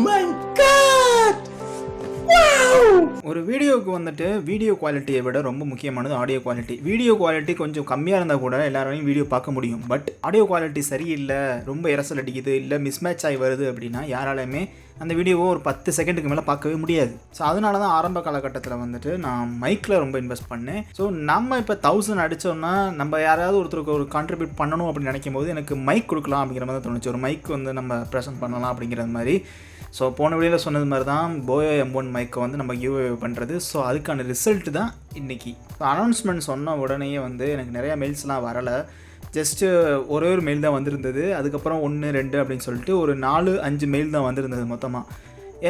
My God! ஒரு வீடியோவுக்கு வந்துட்டு வீடியோ குவாலிட்டியை விட ரொம்ப முக்கியமானது ஆடியோ குவாலிட்டி. வீடியோ குவாலிட்டி கொஞ்சம் கம்மியாக இருந்தால் கூட எல்லாராலையும் வீடியோ பார்க்க முடியும். பட் ஆடியோ குவாலிட்டி சரியில்லை, ரொம்ப இறசல் அடிக்குது, இல்லை மிஸ்மேட்ச் ஆகி வருது அப்படின்னா யாராலையுமே அந்த வீடியோவை ஒரு 10 செகண்டுக்கு மேலே பார்க்கவே முடியாது. ஸோ அதனால தான் ஆரம்ப காலகட்டத்தில் வந்துட்டு நான் மைக்கில் ரொம்ப இன்வெஸ்ட் பண்ணேன். ஸோ நம்ம இப்போ 1000 அடித்தோன்னா நம்ம யாராவது ஒருத்தருக்கு ஒரு கான்ட்ரிபியூட் பண்ணணும் அப்படின்னு நினைக்கும் போது எனக்கு மைக் கொடுக்கலாம் அப்படிங்கிற மாதிரி தோணுச்சு. ஒரு மைக் வந்து நம்ம ப்ரெசென்ட் பண்ணலாம் அப்படிங்கிற மாதிரி. ஸோ போன வீடியோவில் சொன்னது மாதிரி தான் போயோ M1 மைக்கை வந்து நம்ம கிவ்அவே பண்ணுறது. ஸோ அதுக்கான ரிசல்ட் தான் இன்றைக்கி. ஸோ அனௌன்ஸ்மெண்ட் சொன்ன உடனேயே வந்து எனக்கு நிறையா மெயில்ஸ்லாம் வரலை. ஜஸ்ட்டு ஒரே ஒரு மெயில் தான் வந்திருந்தது. அதுக்கப்புறம் 1, 2 அப்படின்னு சொல்லிட்டு ஒரு 4, 5 மெயில் தான் வந்திருந்தது மொத்தமாக.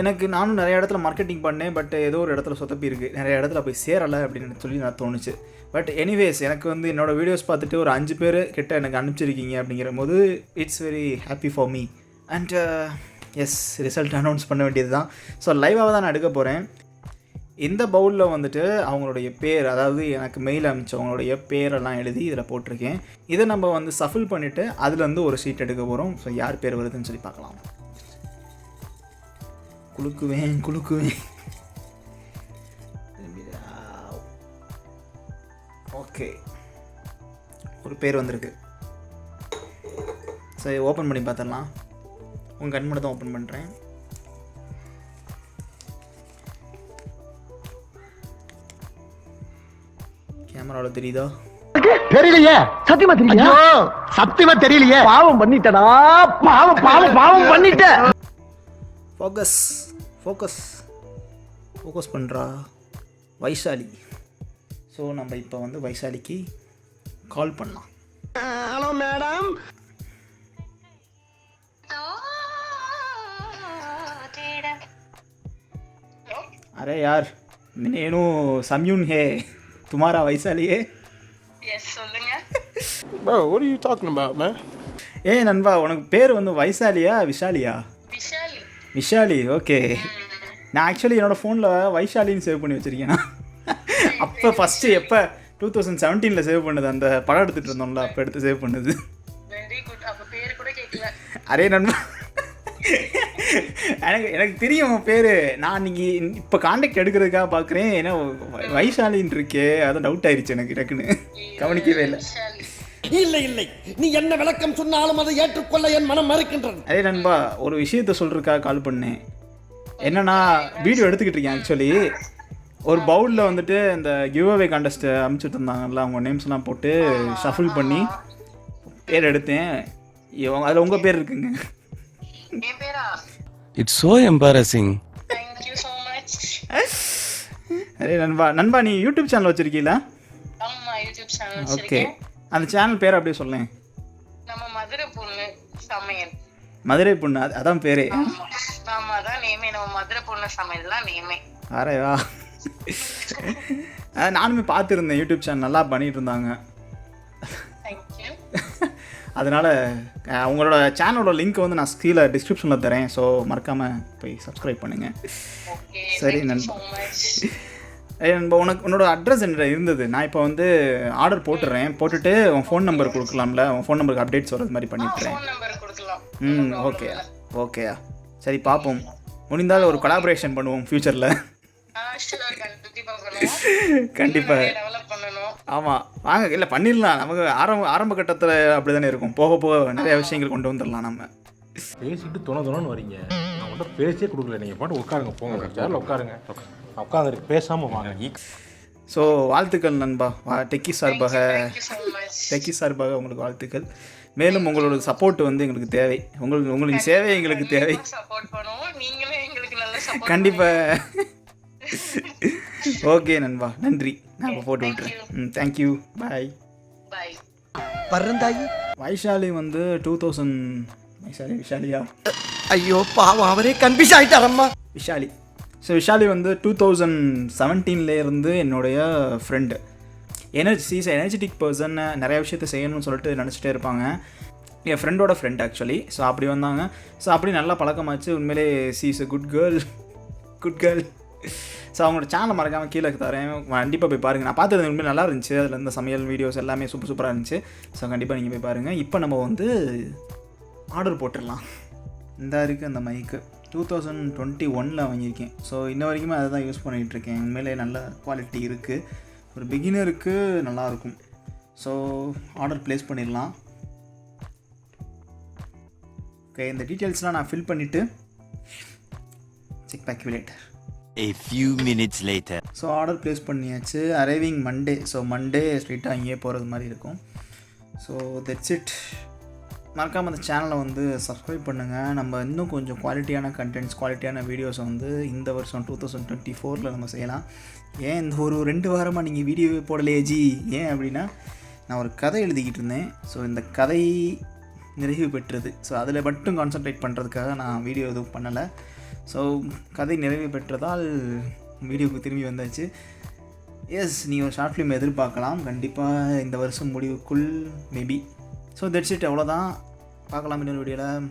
எனக்கு நானும் நிறைய இடத்துல மார்க்கெட்டிங் பண்ணேன். பட் ஏதோ ஒரு இடத்துல சொதப்பி இருக்குது, நிறைய இடத்துல போய் சேரலை அப்படின்னு சொல்லி நான் தோணுச்சு. பட் எனிவேஸ் எனக்கு வந்து என்னோடய வீடியோஸ் பார்த்துட்டு ஒரு 5 பேர் கிட்ட எனக்கு அனுப்பிச்சிருக்கீங்க அப்படிங்கிற போது it's very happy for me. And yes, result announce பண்ண வேண்டியது தான். ஸோ லைவாக தான் நான் எடுக்க போகிறேன். இந்த பவுலில் வந்துட்டு அவங்களுடைய பேர், அதாவது எனக்கு மெயில் அனுப்பிச்சவங்களுடைய பேரெல்லாம் எழுதி இதில் போட்டிருக்கேன். இதை நம்ம வந்து சஃபில் பண்ணிவிட்டு அதுலேருந்து ஒரு ஷீட் எடுக்க போகிறோம். ஸோ யார் பேர் வருதுன்னு சொல்லி பார்க்கலாம். குலுக்குவேன். ஓகே, ஒரு பேர் வந்திருக்கு. சரி, ஓப்பன் பண்ணி பார்த்துடலாம். உங்கள் கண் மட்டும் தான் ஓப்பன் பண்ணுறேன். கேமராவில் தெரியுதா? தெரியலையே, சத்தியமா தெரியலையே. பாவம் பண்ணிட்டடா, பாவம் பண்ணிட்ட. ஃபோக்கஸ் பண்ணுறா வைஷாலி. ஸோ நம்ம இப்போ வந்து வைஷாலிக்கு கால் பண்ணலாம். Hello madam. अरे यार, నేను సమ్యూన్ హే तुम्हारा वैशाली है. Yes, சொல்லுங்க. Bro, what are you talking about, man? ஏய் நண்பா, உனக்கு பேர் வந்து வைஷாலியா விஷாலியா? விஷாலி. ஓகே. நான் ஆக்சுவலி என்னோடய ஃபோனில் வைஷாலின்னு சேவ் பண்ணி வச்சுருக்கேன். அப்போ ஃபஸ்ட்டு எப்போ 2017 சேவ் பண்ணுது, அந்த படம் எடுத்துகிட்டு இருந்தோம்ல, அப்போ எடுத்து சேவ் பண்ணுது. Very good. அப்போ பேர் கூட கேட்கல. அரே நண்பா, எனக்கு தெரியும் பேர். நான் நீங்கள் இப்போ கான்டாக்ட் எடுக்கிறதுக்காக பார்க்குறேன். ஏன்னா வைஷாலின்னு இருக்கே, அதான் டவுட் ஆயிடுச்சு எனக்கு. டக்குன்னு கவனிக்கவே இல்லை. இல்லை, நீ என்ன விளக்கம் சொன்னாலும் அதை ஏற்றுக்கொள்ள என் மனம் மறுக்கின்றது. அதே நண்பா, ஒரு விஷயத்த சொல்கிறதுக்காக கால் பண்ணேன். என்னன்னா, வீடியோ எடுத்துக்கிட்டு இருக்கேன். ஆக்சுவலி ஒரு பவுலில் வந்துட்டு இந்த கிவ்அவே கான்டெஸ்ட்டை அனுப்பிச்சுட்டு இருந்தாங்கல்ல, அவங்க நேம்ஸ்லாம் போட்டு ஷஃபில் பண்ணி பேர் எடுத்தேன். அதில் உங்கள் பேர் இருக்குங்க. என் பேரா? It's so embarrassing. Thank you so much. Array நண்பா நீ யூடியூப் சேனல் வச்சுருக்கீங்களா? ஆமா, யூடியூப் சேனல் ஓகே, வச்சிருக்கேன். அந்த சேனல் பேர் அப்படியே சொல்லேன். நம்ம மதுரை பொண்ணு சமையல். மதுரை பொண்ணு, அதான் பேரே? ஆமா, அதான் நேமே. நம்ம மதுரை பொண்ணு சமையல் தான் நேமே. அரே வா. நானுமே பார்த்துருந்தேன், யூடியூப் சேனல் நல்லா பண்ணிகிட்டு இருந்தாங்க. தேங்க்யூ. அதனால் உங்களோட சேனலோட லிங்க் வந்து நான் கீழே டிஸ்கிரிப்ஷனில் தரேன். ஸோ மறக்காமல் போய் சப்ஸ்கிரைப் பண்ணுங்கள். ஓகே, சரி நண்பா. நண்பா, உன்னோட அட்ரஸ் என்ன இருந்தது? நான் இப்போ வந்து ஆர்டர் போட்டுட்டு உன் ஃபோன் நம்பர் கொடுக்கலாம்ல, உன் ஃபோன் நம்பருக்கு அப்டேட்ஸ் வர்றது மாதிரி பண்ணிட்டுறேன். ஃபோன் நம்பர் கொடுக்கலாம். ஓகேயா. சரி, பார்ப்போம். முடிந்தால் ஒரு கொலாபரேஷன் பண்ணுவோம் ஃப்யூச்சரில். கண்டிப்பாக. ஆமாம், வாங்க. இல்லை, பண்ணிடலாம். நமக்கு ஆரம்ப கட்டத்தில் அப்படி தானே இருக்கும். போக போக நிறைய விஷயங்கள் கொண்டு வந்துடலாம். நம்ம பேசிட்டு துணன்னு வரீங்க. நான் மட்டும் பேசியே கொடுக்கல. நீங்கள் பாட்டு உட்காருங்க, போங்க, சேரில் உட்காருங்க. உட்காந்துருக்கு, பேசாமல் வாங்க. ஸோ வாழ்த்துக்கள் நண்பா. டெக்கி சார்பாக உங்களுக்கு வாழ்த்துக்கள். மேலும் உங்களோட சப்போர்ட் வந்து எங்களுக்கு தேவை. உங்களின் சேவை எங்களுக்கு தேவை. கண்டிப்பாக. ஓகே நண்பா, நன்றி. நான் இப்போ போட்டு விட்டுறேன். தேங்க்யூ, பாய். பரந்தாயி வைஷாலி வந்து 2000 விஷாலியா? ஐயோ பாவம், அவரே கன்ஃபியூஸ் ஆகிட்டாரம்மா. விஷாலி. ஸோ விஷாலி வந்து 2017 என்னுடைய ஃப்ரெண்டு. எனர்ஜெட்டிக் பர்சன், நிறைய விஷயத்த செய்யணும்னு சொல்லிட்டு நினச்சிட்டே இருப்பாங்க. என் ஃப்ரெண்டோட ஃப்ரெண்ட் ஆக்சுவலி. ஸோ அப்படி வந்தாங்க. ஸோ அப்படி நல்லா பழக்கமாச்சு. உண்மையிலே C is a good girl. So அவங்களோட சேனலை மறக்காமல் கீழே தரேன், கண்டிப்பாக போய் பாருங்கள். நான் பார்த்தது உண்மையிலே நல்லா இருந்துச்சு. அதில் இருந்த சமையல் வீடியோஸ் எல்லாமே சூப்பராக இருந்துச்சு. ஸோ கண்டிப்பாக நீங்கள் போய் பாருங்கள். இப்போ நம்ம வந்து ஆர்டர் போட்டுடலாம். இந்த இருக்குது அந்த மைக்கு. 2021 வாங்கியிருக்கேன். ஸோ இன்ன வரைக்குமே அதை தான் யூஸ் பண்ணிகிட்ருக்கேன். உண்மையிலே நல்ல குவாலிட்டி இருக்குது. ஒரு பிகினருக்கு நல்லாயிருக்கும். ஸோ ஆர்டர் ப்ளேஸ் பண்ணிடலாம். ஓகே, இந்த டீட்டெயில்ஸ்லாம் நான் ஃபில் பண்ணிவிட்டு check back later. A few minutes later. So order place பண்ணியாச்சு. Arriving Monday. ஸோ மண்டே ஸ்ட்ரெயிட்டாக அங்கேயே போகிறது மாதிரி இருக்கும். So that's it. மறக்காமல் அந்த சேனலை வந்து சப்ஸ்கிரைப் பண்ணுங்கள். நம்ம இன்னும் கொஞ்சம் குவாலிட்டியான கண்டென்ட்ஸ், குவாலிட்டியான வீடியோஸை வந்து இந்த வருஷம் 2024 நம்ம செய்யலாம். ஏன் இந்த ஒரு 2 வாரமாக நீங்கள் வீடியோவே போடலையே ஜி? ஏன் அப்படின்னா, நான் ஒரு கதை எழுதிக்கிட்டு இருந்தேன். ஸோ இந்த கதை நிறைவு பெற்றது. ஸோ அதில் மட்டும் கான்சன்ட்ரேட் பண்ணுறதுக்காக நான் வீடியோ எதுவும் பண்ணலை. ஸோ கதை நிறைவு பெற்றதால் வீடியோவுக்கு திரும்பி வந்தாச்சு. எஸ், நீங்கள் ஒரு ஷார்ட் ஃபிலிம் எதிர்பார்க்கலாம் கண்டிப்பாக இந்த வருஷம் முடிவுக்குள் மேபி. So that's it. அவ்வளோதான். பார்க்கலாம் இன்னொரு வீடியோவில்.